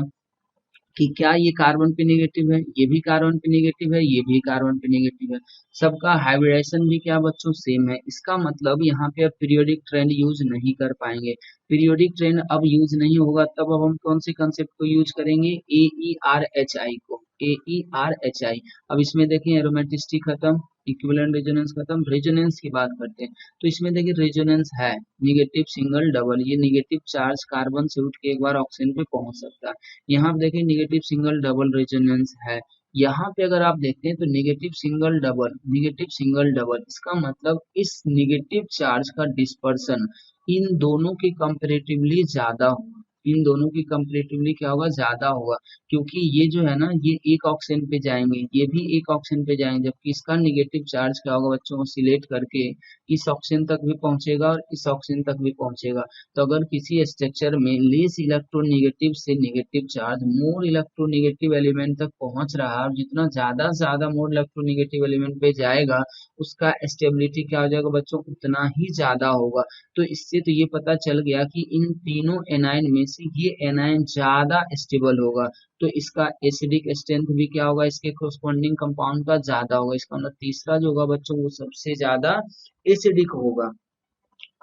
कि क्या ये कार्बन पे नेगेटिव है, ये भी कार्बन पे नेगेटिव है, ये भी कार्बन पे नेगेटिव है, सबका हाइब्रिडेशन भी क्या बच्चों सेम है। इसका मतलब यहाँ पे अब पीरियोडिक ट्रेंड यूज नहीं कर पाएंगे। पीरियोडिक ट्रेंड अब यूज नहीं होगा, तब अब हम कौन से कंसेप्ट को यूज करेंगे, AERHI को, AERHI। अब इसमें देखें एरोमेटिसिटी खत्म, इक्विवेलेंट रेजोनेंस खत्म, रेजोनेंस की बात करते हैं। तो इसमें देखिए रेजोनेंस है निगेटिव सिंगल डबल, ये निगेटिव चार्ज कार्बन से उठ के एक बार ऑक्सीजन पे पहुंच सकता है। यहाँ पे देखिए निगेटिव सिंगल डबल रेजोनेंस है। यहाँ पे अगर आप देखते हैं तो negative single double, negative single double, इसका मतलब इस निगेटिव चार्ज का डिस्पर्सन इन दोनों के कंपेरेटिवली ज्यादा होगा, इन दोनों की कंपेरेटिवली क्या होगा, ज्यादा होगा, क्योंकि ये जो है ना ये एक ऑक्सीजन पे जाएंगे, ये भी एक ऑक्सीजन पे जाएंगे, जबकि इसका निगेटिव चार्ज क्या होगा बच्चों, ऑसिलेट करके इस ऑक्सीजन तक भी पहुंचेगा और इस ऑक्सीजन तक भी पहुंचेगा। तो अगर किसी स्ट्रक्चर में लेस इलेक्ट्रोनेगेटिव से negative charge more electronegative element तक पहुंच रहा है, और जितना ज्यादा से ज्यादा मोर इलेक्ट्रोनेगेटिव एलिमेंट पे जाएगा उसका स्टेबिलिटी क्या हो जाएगा बच्चों, उतना ही ज्यादा होगा। तो इससे तो ये पता चल गया कि इन तीनों एनायन में से ये एनायन ज्यादा स्टेबल होगा, तो इसका एसिडिक स्ट्रेंथ भी क्या होगा, इसके कोरस्पॉन्डिंग कंपाउंड का ज्यादा होगा। इसका मतलब तीसरा जो होगा बच्चों वो सबसे ज्यादा एसिडिक होगा।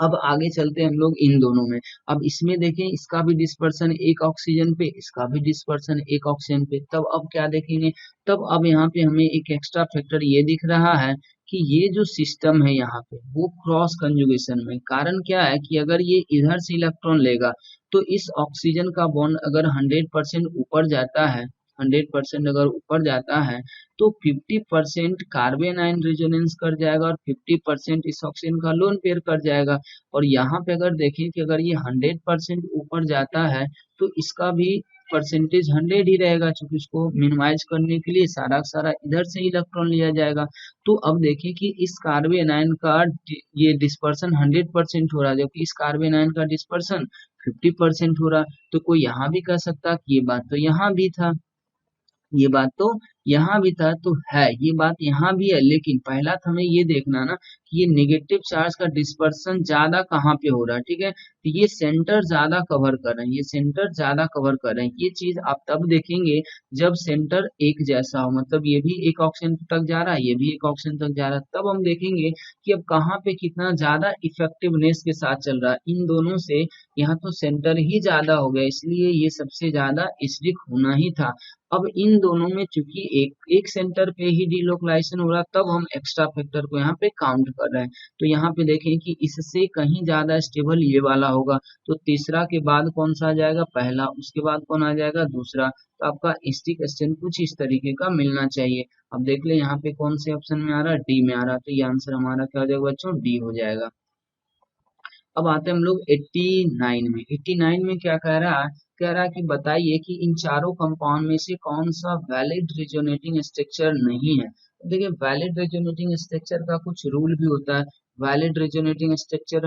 अब आगे चलते हैं हम लोग इन दोनों में। अब इसमें देखें इसका भी डिस्पर्सन एक ऑक्सीजन पे, इसका भी डिस्पर्सन एक ऑक्सीजन पे, तब अब क्या देखेंगे, तब अब यहाँ पे हमें एक एक्स्ट्रा फैक्टर ये दिख रहा है कि ये जो सिस्टम है यहाँ पे वो क्रॉस कंजुगेशन में। कारण क्या है कि अगर ये इधर से इलेक्ट्रॉन लेगा तो इस ऑक्सीजन का बॉन्ड अगर 100% ऊपर जाता है, 100% अगर ऊपर जाता है तो 50% कार्बन आयन रेजोनेंस कर जाएगा और 50% इस ऑक्सीजन का लोन पेयर कर जाएगा। और यहाँ पे अगर देखें कि अगर ये 100% ऊपर जाता है तो इसका भी परसेंटेज 100 ही रहेगा, क्योंकि उसको मिनिमाइज करने के लिए सारा का सारा इधर से ही इलेक्ट्रॉन लिया जाएगा। तो अब देखें कि इस कार्बन आयन का ये डिस्पर्सन 100% हो रहा है, जबकि इस कार्बन आयन का डिस्पर्सन 50% हो रहा। तो कोई यहाँ भी कह सकता कि ये बात तो यहाँ भी था, ये बात तो यहाँ भी था तो है, ये बात यहाँ भी है, लेकिन पहला था हमें ये देखना ना कि ये नेगेटिव चार्ज का डिस्पर्सन ज्यादा कहाँ पे हो रहा है, ठीक है। तो ये सेंटर ज्यादा कवर कर रहे हैं, ये सेंटर ज्यादा कवर कर रहे हैं। ये चीज आप तब देखेंगे जब सेंटर एक जैसा हो, मतलब ये भी एक ऑप्शन तक जा रहा है, ये भी एक ऑप्शन तक जा रहा है, तब हम देखेंगे कि अब कहाँ पे कितना ज्यादा इफेक्टिवनेस के साथ चल रहा है। इन दोनों से यहाँ तो सेंटर ही ज्यादा हो गया, इसलिए ये सबसे ज्यादा एसिडिक होना ही था। अब इन दोनों में चूंकि एक एक सेंटर पे ही डिलोकलाइजेशन हो रहा, तब हम एक्स्ट्रा फैक्टर को यहाँ पे काउंट कर रहे हैं। तो यहाँ पे देखें कि इससे कहीं ज्यादा स्टेबल ये वाला होगा, तो तीसरा के बाद कौन सा आ जाएगा, पहला, उसके बाद कौन आ जाएगा, दूसरा। तो आपका एसिटिक एसिड कुछ इस तरीके का मिलना चाहिए। अब देख ले यहाँ पे कौन से ऑप्शन में आ रहा है, डी में आ रहा है, तो ये आंसर हमारा क्या हो जाएगा बच्चों, डी हो जाएगा। अब आते हैं हम लोग 89 में। 89 में क्या कह रहा है, कह रहा है कि बताइए कि इन चारों कंपाउंड में से कौन सा वैलिड रेजोनेटिंग स्ट्रक्चर नहीं है। तो देखिए वैलिड रेजोनेटिंग स्ट्रक्चर का कुछ रूल भी होता है। वैलिड रेजोनेटिंग स्ट्रक्चर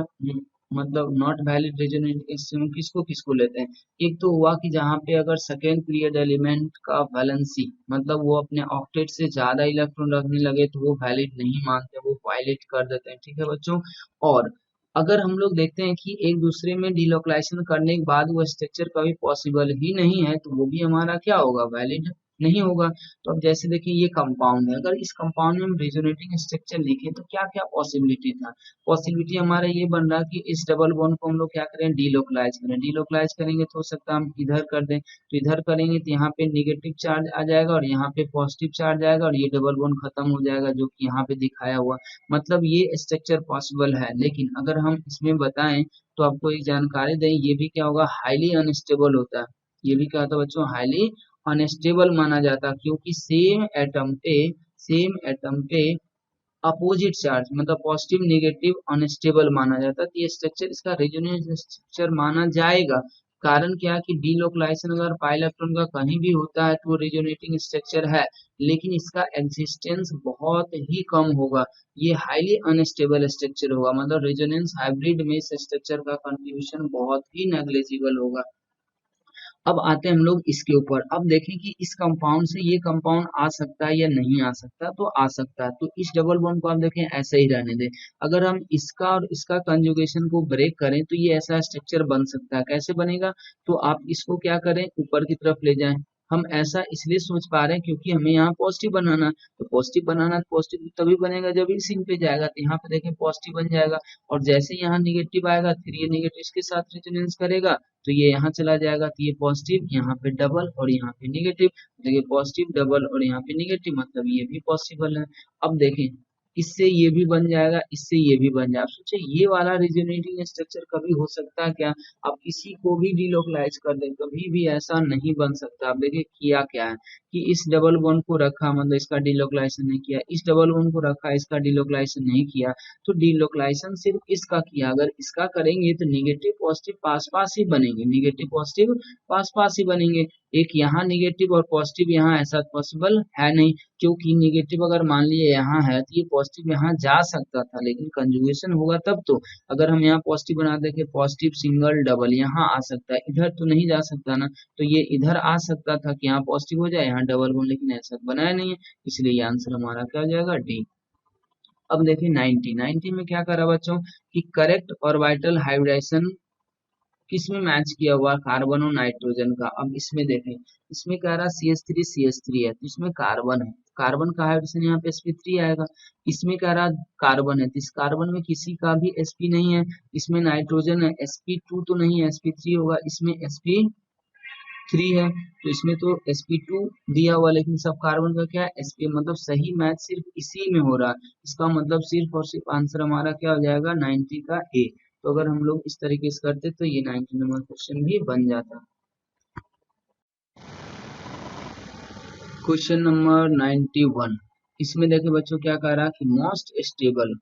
मतलब नॉट वैलिड रेजोनेटिंग स्ट्रक्चर किसको किसको लेते हैं। एक तो हुआ कि जहाँ पे अगर सेकेंड पीरियड एलिमेंट का वैलेंसी मतलब वो अपने ऑक्टेट से ज्यादा इलेक्ट्रॉन रखने लगे तो वो वैलिड नहीं मानते, वो वायलेट कर देते हैं, ठीक है बच्चों। और अगर हम लोग देखते हैं कि एक दूसरे में डिलोकलाइजेशन करने के बाद वो स्ट्रक्चर कभी पॉसिबल ही नहीं है, तो वो भी हमारा क्या होगा, वैलिड नहीं होगा। तो अब जैसे देखिए ये कंपाउंड है, अगर इस कंपाउंड में हम रेजोनेटिंग स्ट्रक्चर लिखे तो क्या क्या पॉसिबिलिटी था। पॉसिबिलिटी हमारा ये बन रहा कि इस डबल बॉन्ड को हम लोग क्या करें, डिलोकलाइज करें। डिलोकलाइज करेंगे तो हो सकता है हम इधर कर दें, तो इधर करेंगे तो यहाँ पे निगेटिव चार्ज आ जाएगा और यहाँ पे पॉजिटिव चार्ज आएगा और ये डबल बॉन्ड खत्म हो जाएगा, जो कि यहाँ पे दिखाया हुआ। मतलब ये स्ट्रक्चर पॉसिबल है, लेकिन अगर हम इसमें बताएं तो आपको एक जानकारी दें, ये भी क्या होगा, हाईली अनस्टेबल होता है। ये भी क्या होता है बच्चों, हाईली अनस्टेबल माना जाता है, क्योंकि सेम एटम पे अपोजिट चार्ज मतलब पॉजिटिव नेगेटिव अनस्टेबल माना जाता है। तो ये स्ट्रक्चर इसका रेजोनेंस स्ट्रक्चर माना जाएगा। कारण क्या है कि डीलोकलाइजेशन अगर पाई इलेक्ट्रॉन का कहीं भी होता है तो वो रेजोनेटिंग स्ट्रक्चर है, लेकिन इसका एग्जिस्टेंस बहुत ही कम होगा। ये हाईली अनस्टेबल स्ट्रक्चर होगा, मतलब रेजोनेंस हाइब्रिड में इस स्ट्रक्चर का कंट्रीब्यूशन बहुत ही नेग्लिजिबल होगा। अब आते हैं हम लोग इसके ऊपर। अब देखें कि इस कंपाउंड से ये कंपाउंड आ सकता है या नहीं आ सकता, तो आ सकता है। तो इस डबल बॉन्ड को आप देखें ऐसे ही रहने दें। अगर हम इसका और इसका कंजुगेशन को ब्रेक करें तो ये ऐसा स्ट्रक्चर बन सकता है। कैसे बनेगा, तो आप इसको क्या करें, ऊपर की तरफ ले जाएं। हम ऐसा इसलिए सोच पा रहे हैं क्योंकि हमें यहाँ पॉजिटिव बनाना है। तो पॉजिटिव बनाना है, पॉजिटिव तभी बनेगा जब इस इन पे जाएगा, तो यहाँ पे देखें पॉजिटिव बन जाएगा। और जैसे ही यहाँ निगेटिव आएगा फिर ये निगेटिव इसके साथ रेजोनेंस करेगा, तो ये यहाँ चला जाएगा, तो ये पॉजिटिव यहाँ पे डबल और यहाँ पे निगेटिव। देखिए पॉजिटिव डबल और यहाँ पे निगेटिव, मतलब ये भी पॉसिबल है। अब देखें इससे ये भी बन जाएगा, इससे ये भी बन जाएगा। आप सोचे ये वाला रिजोनेटिंग स्ट्रक्चर कभी हो सकता है क्या, आप किसी को भी डिलोकलाइज कर दें कभी भी ऐसा नहीं बन सकता। आप देखिए किया क्या है कि इस डबल बॉन्ड को रखा, मतलब इसका डिलोकलाइजेशन नहीं किया, इस डबल बॉन्ड को रखा, इसका डिलोकलाइजेशन नहीं किया। तो डिलोकलाइजेशन सिर्फ इसका किया, अगर इसका करेंगे तो निगेटिव पॉजिटिव पास पास ही बनेंगे, निगेटिव पॉजिटिव पास पास ही बनेंगे। एक यहाँ निगेटिव और पॉजिटिव यहाँ, ऐसा पॉसिबल है नहीं, क्योंकि निगेटिव अगर मान लिए यहाँ है तो ये पॉजिटिव यहाँ जा सकता था, लेकिन कंजुगेशन होगा तब तो। अगर हम यहाँ पॉजिटिव बना देंगे, पॉजिटिव सिंगल डबल यहाँ आ सकता है, इधर तो नहीं जा सकता ना। तो ये इधर आ सकता था कि यहाँ पॉजिटिव हो जाए, यहाँ डबल बॉन्ड, लेकिन ऐसा बनाया नहीं है, इसलिए ये आंसर हमारा क्या हो जाएगा, डी। अब देखिए 90 में क्या करा बच्चों कि करेक्ट ऑर्बिटल हाइब्रिडाइजेशन किसमें मैच किया हुआ, कार्बन और नाइट्रोजन का। अब इसमें देखें, इसमें कह रहा CH3 है, तो इसमें कार्बन है, कार्बन का हाइड्रोजन यहाँ पे sp3 आएगा। इसमें कह रहा कार्बन है, तो इस कार्बन में किसी का भी sp नहीं है। इसमें नाइट्रोजन है, sp2 तो नहीं है, sp3 होगा। इसमें sp3 है, तो इसमें तो sp2 दिया हुआ, लेकिन सब कार्बन का क्या है, sp, मतलब सही मैच सिर्फ इसी में हो रहा है। इसका मतलब सिर्फ और सिर्फ आंसर हमारा क्या हो जाएगा, 90 का ए। तो अगर हम लोग इस तरीके से करते तो ये 90 नंबर क्वेश्चन भी बन जाता। क्वेश्चन नंबर 91, इसमें देखिए बच्चों क्या कह रहा है कि मोस्ट स्टेबल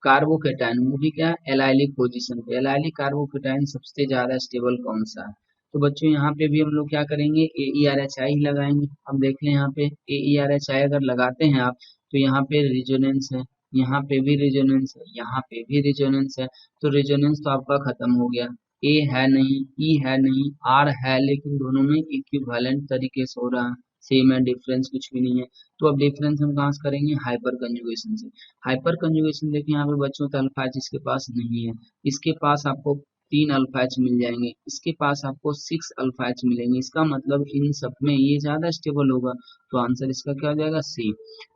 कार्बोकेटाइन, वो भी क्या है एलाइलिक पोजीशन पे, एलाइलिक कार्बोकेटाइन सबसे ज्यादा स्टेबल कौन सा है। तो बच्चों यहाँ पे भी हम लोग क्या करेंगे, AeRHI ही लगाएंगे। हम देख लें यहाँ पे AeRHI अगर लगाते हैं आप, तो यहाँ पे रिजोनेंस है, यहाँ पे भी रिजोनेंस है, यहाँ पे भी रिजोनेंस है। तो रिजोनेंस तो आपका खत्म हो गया, ए है नहीं, ई है नहीं, आर है, लेकिन दोनों में इक्विवेलेंट तरीके से हो रहा है। सेम है, डिफरेंस कुछ भी नहीं है। तो अब डिफरेंस हम कहाँ से करेंगे, हाइपर कंजुगेशन से। हाइपर कंजुगेशन देखिए यहाँ पे बच्चों का अल्फा एच इसके पास नहीं है, इसके पास आपको 3 अल्फा एच मिल जाएंगे, इसके पास आपको 6 अल्फा एच मिलेंगे, इसका मतलब इन सब में ये ज्यादा स्टेबल होगा। तो आंसर इसका क्या हो जाएगा, सी।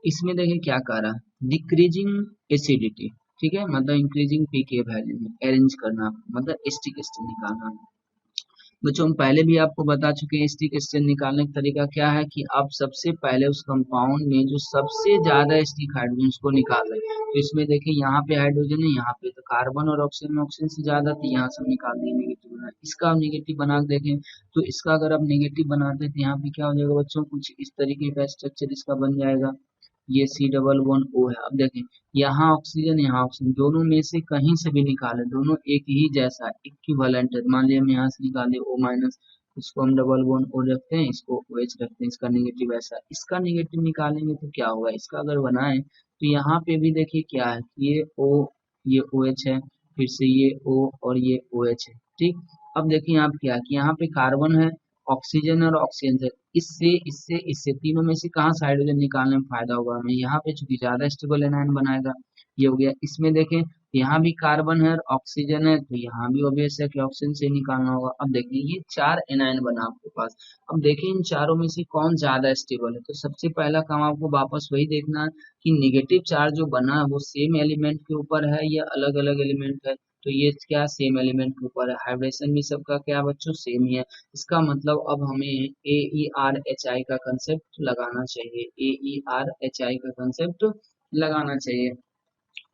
इसमें देखिए क्या कह रहा है, डिक्रीजिंग एसिडिटी, ठीक है, मतलब इंक्रीजिंग पीके वैल्यू में अरेंज करना, मतलब एस्टिक एसिड निकालना। बच्चों हम पहले भी आपको बता चुके हैं एस्टिक एसिड निकालने का तरीका क्या है, कि आप सबसे पहले उस कंपाउंड में जो सबसे ज्यादा एस्टिक हाइड्रोजन उसको निकाल रहे हैं। तो इसमें देखिए यहाँ पे हाइड्रोजन है, यहाँ पे तो कार्बन और ऑक्सीजन में ऑक्सीजन से ज्यादा, तो यहाँ से हम निकाल देंगे नेगेटिव बना, इसका हम नेगेटिव बना के देखें। तो इसका अगर आप नेगेटिव बनाते हैं तो यहाँ पे क्या हो जाएगा बच्चों, कुछ इस तरीके का स्ट्रक्चर इसका बन जाएगा। ये सी डबल वन ओ है। अब देखें यहाँ ऑक्सीजन यहाँ ऑक्सीजन, दोनों में से कहीं से भी निकाले, दोनों एक ही जैसा इक्विवेलेंट है। मान लिया हम यहाँ से निकाले ओ माइनस, इसको हम डबल वन ओ रखते हैं, इसको ओ एच रखते हैं, इसका नेगेटिव ऐसा, इसका नेगेटिव निकालेंगे तो क्या होगा, इसका अगर बनाए तो यहाँ पे भी देखिए क्या है, ये ओ, ये ओ एच है, फिर से ये ओ और ये ओ एच है, ठीक। अब देखिए यहाँ पे क्या है कि यहाँ पे कार्बन है, ऑक्सीजन और ऑक्सीजन से, इससे इससे इससे तीनों में से कहाँ से हाइड्रोजन निकालने में फायदा होगा हमें, यहाँ पे चूंकि ज्यादा स्टेबल एनायन बनाएगा। ये हो गया। इसमें देखें यहाँ भी कार्बन है और ऑक्सीजन है, तो यहाँ भी ऑब्वियस है कि ऑक्सीजन से निकालना होगा। अब देखिए ये 4 एनायन बना आपके पास। अब देखिए इन चारों में से कौन ज्यादा स्टेबल है, तो सबसे पहला काम आपको वापस वही देखना है कि निगेटिव चार्ज जो बना है वो सेम एलिमेंट के ऊपर है या अलग अलग एलिमेंट है। तो ये क्या सेम एलिमेंट के ऊपर है, हाइब्रेशन भी सबका क्या बच्चों सेम ही है। इसका मतलब अब हमें ए ई आर एच आई का कंसेप्ट लगाना चाहिए, ए ई आर एच आई का कंसेप्ट लगाना चाहिए।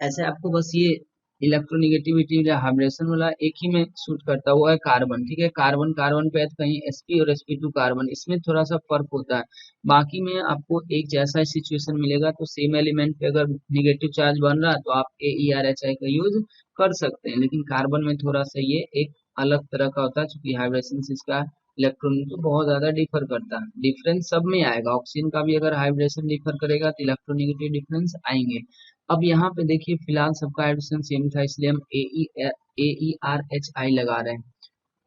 ऐसे आपको बस ये इलेक्ट्रोनिगेटिविटी या हाइब्रेशन वाला एक ही में सूट करता हुआ है, कार्बन, ठीक है, कार्बन कार्बन पे है तो कहीं sp और sp2 कार्बन, इसमें थोड़ा सा फर्क होता है। बाकी में आपको एक जैसा सिचुएशन मिलेगा, तो सेम एलिमेंट पे अगर निगेटिव चार्ज बन रहा है तो आप AeRHI का यूज कर सकते हैं, लेकिन कार्बन में थोड़ा सा ये एक अलग तरह का होता है, क्योंकि हाइब्रेशन से इसका इलेक्ट्रॉन तो बहुत ज्यादा डिफर करता है। डिफरेंस सब में आएगा, ऑक्सीजन का भी अगर हाइब्रेशन डिफर करेगा तो इलेक्ट्रोनिगेटिव डिफरेंस आएंगे। अब यहाँ पे देखिए फिलहाल सबका हाइड्रोजन सेम था, इसलिए हम ए ई आर एच आई लगा रहे हैं।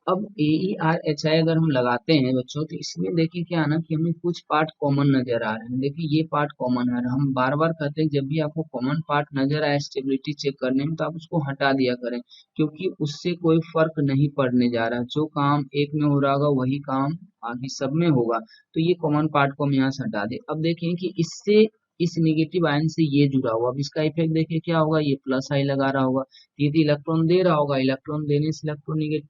अब ए ई आर एच आई अगर हम लगाते हैं बच्चों, तो इसमें देखिए क्या है ना कि हमें कुछ पार्ट कॉमन नजर आ रहे हैं। देखिए ये पार्ट कॉमन है, हम बार बार कहते हैं जब भी आपको कॉमन पार्ट नजर आए स्टेबिलिटी चेक करने में, तो आप उसको हटा दिया करें, क्योंकि उससे कोई फर्क नहीं पड़ने जा रहा। जो काम एक में हो रहा होगा वही काम बाकी सब में होगा। तो ये कॉमन पार्ट को हम यहाँ से हटा दें। अब देखें कि इससे इस निगेटिव आयन से ये जुड़ा हुआ, अब इसका इफेक्ट देखिए क्या होगा, ये प्लस आई लगा रहा होगा, यदि इलेक्ट्रॉन दे रहा होगा, इलेक्ट्रॉन देने से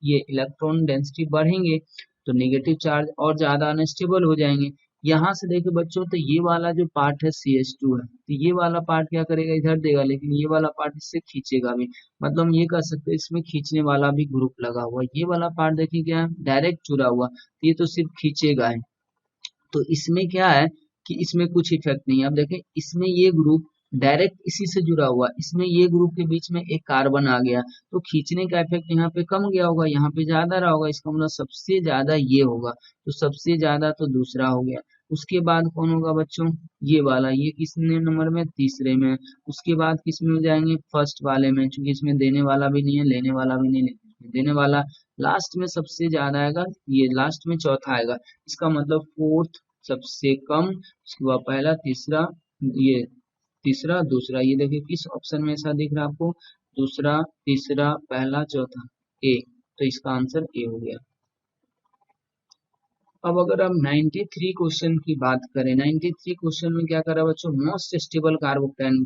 ये इलेक्ट्रॉन डेंसिटी बढ़ेंगे, तो नेगेटिव चार्ज और ज्यादा अनस्टेबल हो जाएंगे। यहाँ से देखिए बच्चों, तो ये वाला जो पार्ट है CH2 है, तो ये वाला पार्ट क्या करेगा, इधर देगा, लेकिन ये वाला पार्ट इससे खींचेगा भी। मतलब हम ये कह सकते हैं इसमें खींचने वाला भी ग्रुप लगा हुआ है। ये वाला पार्ट देखिए क्या है, डायरेक्ट जुड़ा हुआ, तो ये तो सिर्फ खींचेगा है। तो इसमें क्या है कि इसमें कुछ इफेक्ट नहीं है। अब देखें इसमें ये ग्रुप डायरेक्ट इसी से जुड़ा हुआ, इसमें ये ग्रुप के बीच में एक कार्बन आ गया, तो खींचने का इफेक्ट यहाँ पे कम गया होगा, यहाँ पे ज्यादा रहा होगा, इसका मतलब सबसे ज्यादा ये होगा, तो सबसे ज्यादा तो दूसरा हो गया। उसके बाद कौन होगा बच्चों, ये वाला, ये किसने नंबर में, तीसरे में। उसके बाद किस में हो जाएंगे, फर्स्ट वाले में, क्योंकि इसमें देने वाला भी नहीं है, लेने वाला भी नहीं, लेकिन इसमें देने वाला लास्ट में सबसे ज्यादा आएगा, ये लास्ट में चौथा आएगा। इसका मतलब फोर्थ सबसे कम, उसके बाद पहला, तीसरा, ये तीसरा, दूसरा। ये देखिए किस ऑप्शन में ऐसा दिख रहा है आपको, दूसरा, तीसरा, पहला, चौथा, ए। तो इसका आंसर ए हो गया। अब अगर हम 93 क्वेश्चन की बात करें, 93 क्वेश्चन में क्या करा बच्चों, मोस्ट स्टेबल कार्बोकैटायन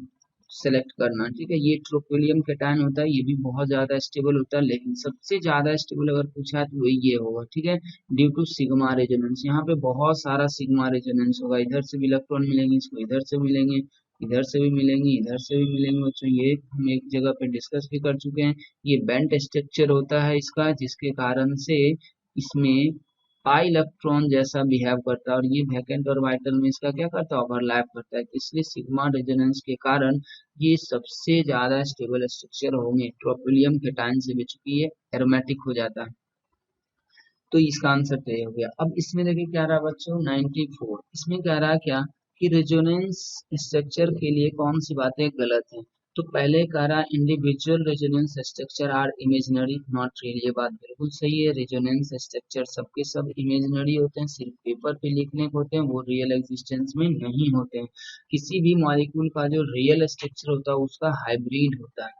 सेलेक्ट करना, ठीक है। ये ट्रोपोलियम कैटायन होता है, ये भी बहुत ज्यादा स्टेबल होता है, लेकिन सबसे ज्यादा स्टेबल अगर पूछा है तो वही ये होगा, ठीक है, ड्यू टू सिग्मा रेजोनेंस। यहाँ पे बहुत सारा सिग्मा रेजोनेंस होगा, इधर से भी इलेक्ट्रॉन मिलेंगे, इसको इधर से मिलेंगे, इधर से भी मिलेंगे, इधर से भी मिलेंगे। बच्चों ये हम एक जगह पे डिस्कस भी कर चुके हैं। ये बेंट स्ट्रक्चर होता है इसका, जिसके कारण से इसमें पाई इलेक्ट्रॉन जैसा बिहेव करता है, और ये वैकेंट और वाइटल में इसका क्या करता है, ओवरलैप करता है। इसलिए सिग्मा रेजोनेंस के कारण ये सबसे ज्यादा स्टेबल स्ट्रक्चर होंगे ट्रोपोलियम कैटायन से भी, चूंकि ये एरोमेटिक हो जाता है। तो इसका आंसर तय हो गया। अब इसमें देखिए क्या रहा बच्चों, 94, इसमें कह रहा है क्या कि रेजोनेंस स्ट्रक्चर के लिए कौन सी बातें गलत है। तो पहले कह रहा individual resonance structure are imaginary not real, ये बात बिल्कुल सही है। रेजोनेंस स्ट्रक्चर सबके सब इमेजिनरी होते हैं, सिर्फ पेपर पे लिखने को होते हैं, वो रियल एग्जिस्टेंस में नहीं होते हैं। किसी भी मॉलिक्यूल का जो रियल स्ट्रक्चर होता है उसका हाइब्रिड होता है।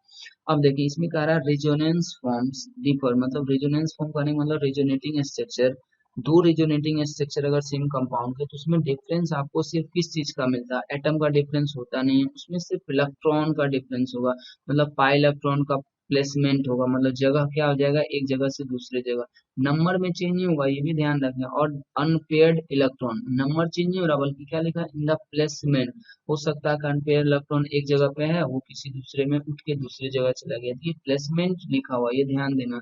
अब देखिए इसमें कह रहा है रेजोनेंस फॉर्म्स डिफर, मतलब रेजोनेंस फॉर्म करने मतलब रेजोनेटिंग स्ट्रक्चर, दो रेजोनेटिंग स्ट्रक्चर अगर सेम कंपाउंड के तो उसमें डिफरेंस आपको सिर्फ किस चीज का मिलता है, एटम का डिफरेंस होता नहीं है, उसमें सिर्फ इलेक्ट्रॉन का डिफरेंस होगा, मतलब पाई इलेक्ट्रॉन का प्लेसमेंट होगा, मतलब जगह क्या हो जाएगा, एक जगह से दूसरे जगह। नंबर में चेंज नहीं होगा, ये भी ध्यान रखना। और अनपेयर्ड इलेक्ट्रॉन, नंबर चेंज नहीं हो रहा बल्कि क्या लिखा है, इन द प्लेसमेंट। हो सकता है कि अनपेयर इलेक्ट्रॉन एक जगह पे है, वो किसी दूसरे में उठ के दूसरी जगह चला गया, तो ये प्लेसमेंट लिखा हुआ, ये ध्यान देना,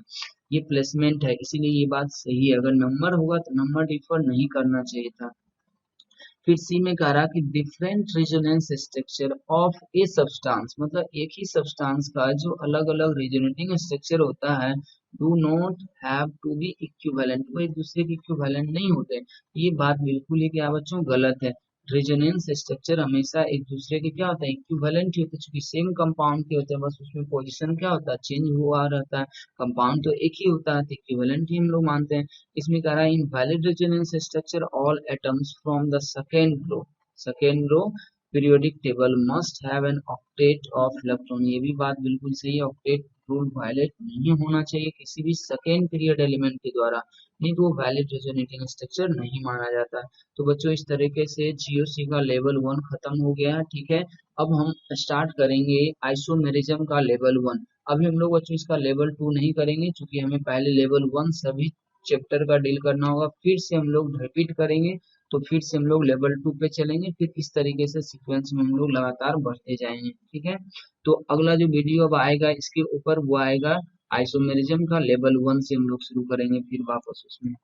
ये प्लेसमेंट है, इसीलिए ये बात सही है। अगर नंबर होगा तो नंबर डिफर नहीं करना चाहिए था। फिर सी में कह रहा कि different resonance structure of a substance, मतलब एक ही सब्सटेंस का जो अलग अलग रेजोनेटिंग स्ट्रक्चर होता है, do not have to be equivalent, वो एक दूसरे के इक्विवेलेंट नहीं होते। ये बात बिल्कुल ही क्या बच्चों गलत है। रेजोनेंस स्ट्रक्चर हमेशा एक दूसरे के क्या होता है, इक्विवेलेंट ही होते हैं, चूंकि सेम कंपाउंड के होते हैं, बस उसमें पोजीशन क्या होता है, चेंज हुआ रहता है। कंपाउंड तो एक ही होता है, तो इक्विवेलेंट ही हम लोग मानते हैं। इसमें कह रहा है in valid resonance structure all atoms from the second row periodic table must have an octet of electron, ये भी बात बिल्कुल सही है। ऑक्टेट रूल वायलेट नहीं होना चाहिए किसी भी सेकेंड पीरियड एलिमेंट के द्वारा, नहीं तो वो वैलिड रेजोनेटिंग स्ट्रक्चर नहीं माना जाता है। तो बच्चों इस तरीके से जीओसी का लेवल 1 खत्म हो गया है, ठीक है। अब हम स्टार्ट करेंगे आइसोमेरिज्म का लेवल 1। अभी हम लोग बच्चों इसका लेवल 2 नहीं करेंगे, क्योंकि हमें पहले लेवल 1 सभी चैप्टर का डील करना होगा, फिर से हम लोग रिपीट करेंगे, तो फिर से हम लोग लेवल 2 पे चलेंगे, फिर इस तरीके से सीक्वेंस में हम लोग लगातार बढ़ते जाएंगे, ठीक है। तो अगला जो वीडियो अब आएगा इसके ऊपर वो आएगा आइसोमेरिज्म का लेवल 1 से हम लोग शुरू करेंगे फिर वापस उसमें।